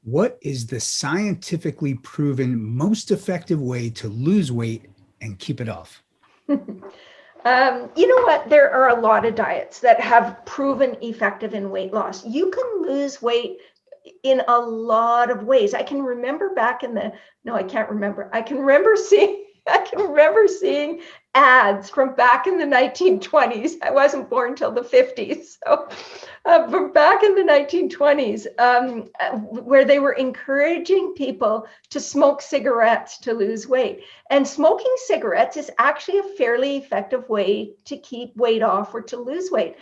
What is the scientifically proven most effective way to lose weight and keep it off? You know what? There are a lot of diets that have proven effective in weight loss. You can lose weight in a lot of ways. I can remember back in the, no, I can't remember. I can remember seeing, I can remember seeing ads from back in the 1920s. I wasn't born till the 50s. So from back in the 1920s, where they were encouraging people to smoke cigarettes to lose weight. And smoking cigarettes is actually a fairly effective way to keep weight off or to lose weight.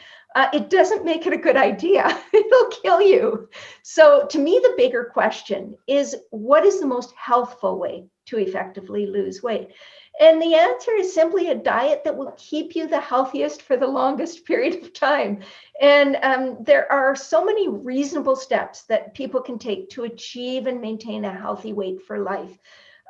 It doesn't make it a good idea. It'll kill you. So to me, the bigger question is, what is the most healthful way to effectively lose weight? And the answer is simply a diet that will keep you the healthiest for the longest period of time. And there are so many reasonable steps that people can take to achieve and maintain a healthy weight for life.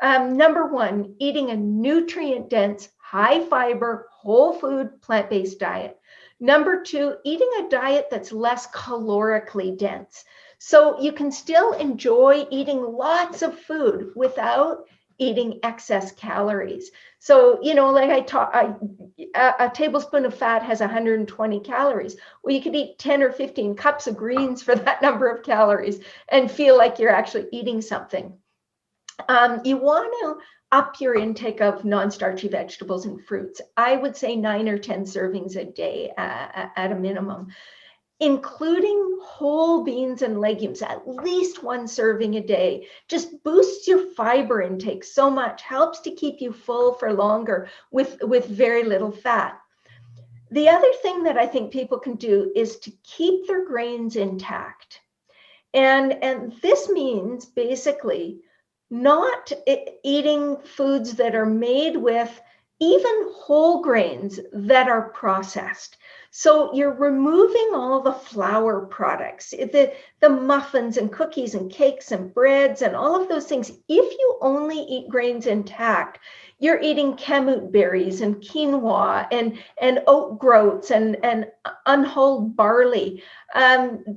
Number one, eating a nutrient-dense, high-fiber, whole food, plant-based diet. Number two, eating a diet that's less calorically dense. So you can still enjoy eating lots of food without eating excess calories. So, you know, like a tablespoon of fat has 120 calories. Well, you could eat 10 or 15 cups of greens for that number of calories and feel like you're actually eating something. You want to up your intake of non-starchy vegetables and fruits. I would say 9 or 10 servings a day at a minimum, including whole beans and legumes, at least 1 serving a day. Just boosts your fiber intake so much, helps to keep you full for longer with very little fat. The other thing that I think people can do is to keep their grains intact. And this means basically not eating foods that are made with even whole grains that are processed. So you're removing all the flour products, the muffins and cookies and cakes and breads and all of those things. If you only eat grains intact, you're eating kamut berries and quinoa and oat groats and unhulled barley.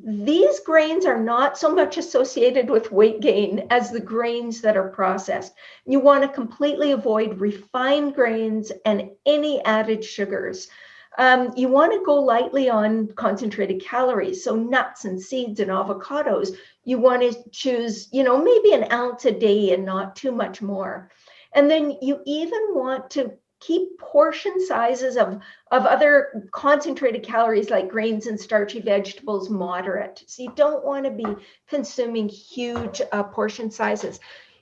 These grains are not so much associated with weight gain as the grains that are processed. You want to completely avoid refined grains and any added sugars. You want to go lightly on concentrated calories. So nuts and seeds and avocados, you want to choose, you know, maybe an ounce a day and not too much more. And then you even want to keep portion sizes of other concentrated calories like grains and starchy vegetables moderate. So you don't want to be consuming huge portion sizes.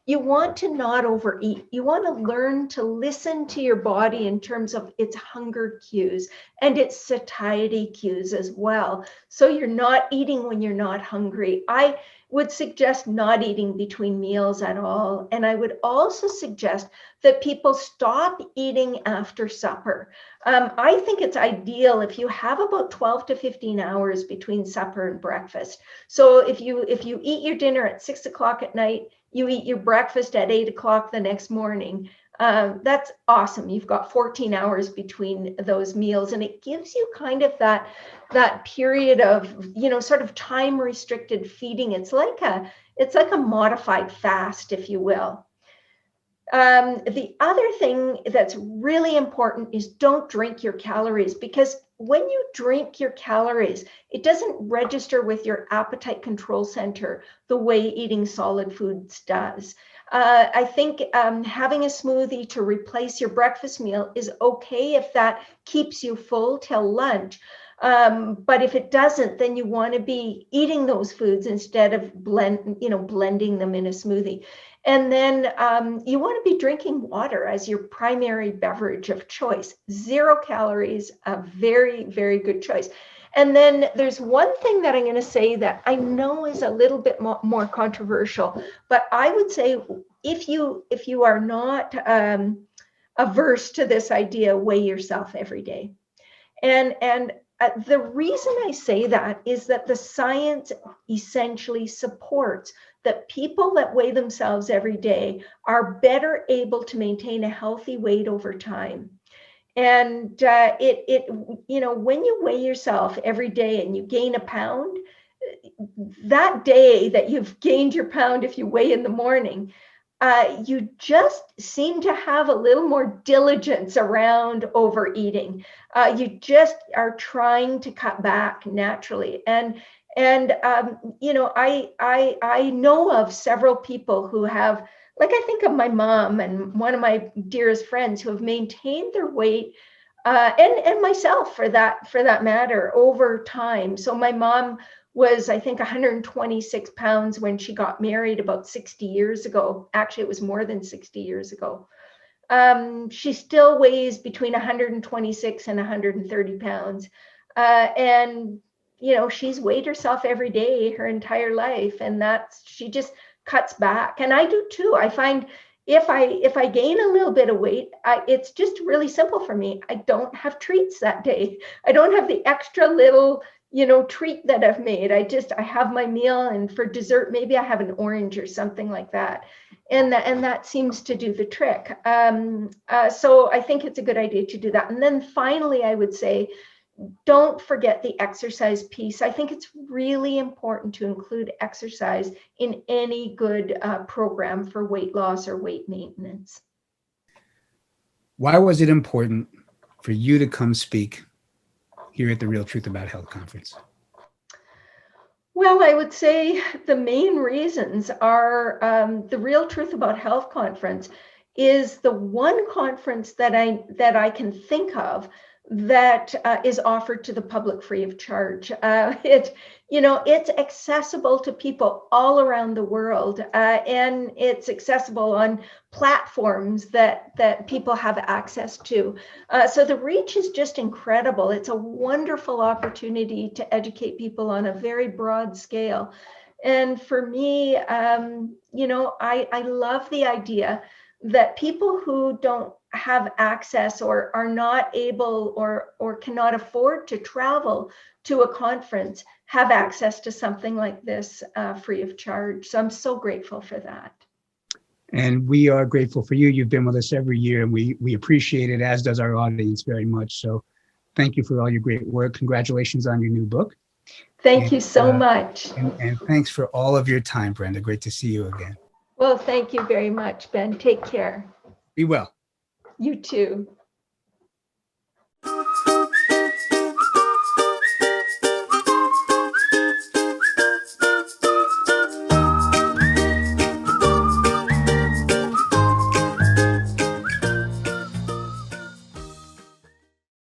You want to not overeat. You want to learn to listen to your body in terms of its hunger cues and its satiety cues as well. So you're not eating when you're not hungry. I would suggest not eating between meals at all. And I would also suggest that people stop eating after supper. I think it's ideal if you have about 12 to 15 hours between supper and breakfast. So if you eat your dinner at 6 o'clock at night, you eat your breakfast at 8 o'clock the next morning, that's awesome. You've got 14 hours between those meals, and it gives you kind of that period of, you know, sort of time restricted feeding. It's like a modified fast, if you will. The other thing that's really important is don't drink your calories, because when you drink your calories, it doesn't register with your appetite control center the way eating solid foods does. I think having a smoothie to replace your breakfast meal is okay if that keeps you full till lunch. But if it doesn't, then you want to be eating those foods instead of blending them in a smoothie. And then you want to be drinking water as your primary beverage of choice. 0 calories, a very, very good choice. And then there's one thing that I'm going to say that I know is a little bit more controversial, but I would say if you are not averse to this idea, weigh yourself every day. And the reason I say that is that the science essentially supports that people that weigh themselves every day are better able to maintain a healthy weight over time. And when you weigh yourself every day and you gain a pound, that day that you've gained your pound, if you weigh in the morning, you just seem to have a little more diligence around overeating. You just are trying to cut back naturally. And you know, I know of several people who have, like, I think of my mom and one of my dearest friends who have maintained their weight, and myself for that matter, over time. So my mom was, I think, 126 pounds when she got married about 60 years ago. Actually, it was more than 60 years ago. She still weighs between 126 and 130 pounds. And, you know, she's weighed herself every day her entire life. And she just cuts back. And I do too. I find if I gain a little bit of weight, it's just really simple for me. I don't have treats that day. I don't have the extra little, you know, treat that I've made. I have my meal, and for dessert, maybe I have an orange or something like that. And that seems to do the trick. So I think it's a good idea to do that. And then finally, I would say, don't forget the exercise piece. I think it's really important to include exercise in any good program for weight loss or weight maintenance. Why was it important for you to come speak here at the Real Truth About Health conference? Well, I would say the main reasons are the Real Truth About Health conference is the one conference that I can think of that is offered to the public free of charge. It's accessible to people all around the world, and it's accessible on platforms that people have access to. So the reach is just incredible. It's a wonderful opportunity to educate people on a very broad scale. And for me, I love the idea that people who don't have access or are not able or cannot afford to travel to a conference have access to something like this free of charge. So I'm so grateful for that. And we are grateful for you. You've been with us every year, and we appreciate it, as does our audience very much. So thank you for all your great work. Congratulations on your new book. Thank you so much. And thanks for all of your time, Brenda. Great to see you again. Well, thank you very much, Ben. Take care. Be well. You too.